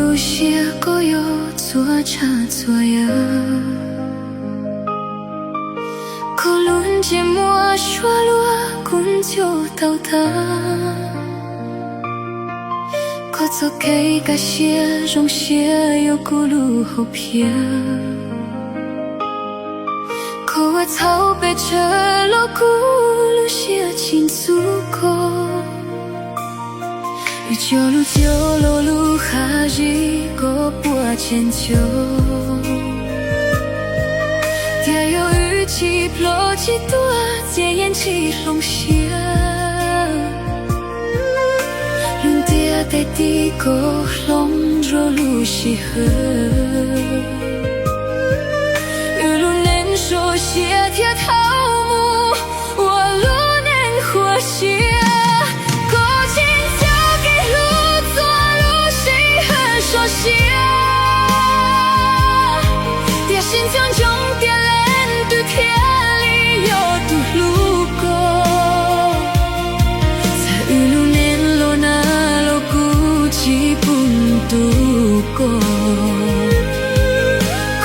路些各有左差左右，可轮节末说落滚就到达，可做给个些容些有咕噜后偏，可我草背着了咕噜些情足够。九路九路路哈日个波千秋，爹有雨气落几多，接烟气风雪，轮爹带地个龙若路西河，雨路能说些铁桃木，我路能活些。爹心中中爹人对天里有独路过，在雨路年路那路估计不度过，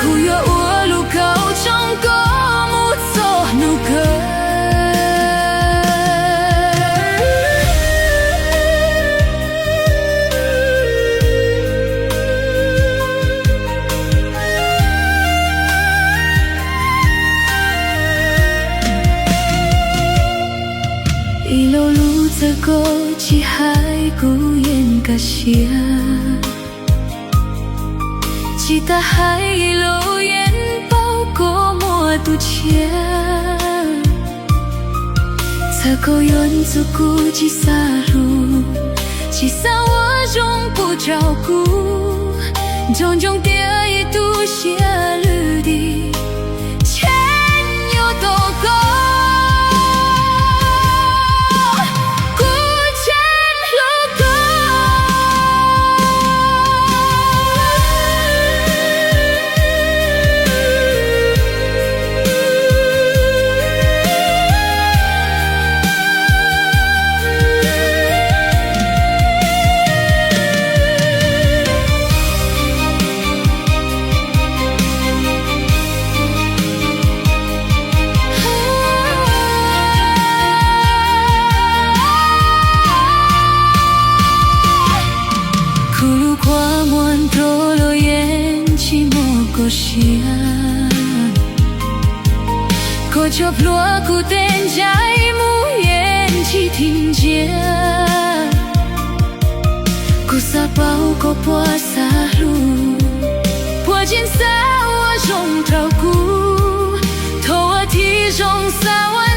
苦有我路高中过木做努个。一路路在过几海孤雁个些，几大海一路烟包过莫渡前，才够远足顾几撒路，几撒我中不照顾，种种爹一度些绿地，前有多高。可就落古典家一幕演起听见，古撒包裹波撒路，破剑撒我中照顾，头我体中撒我。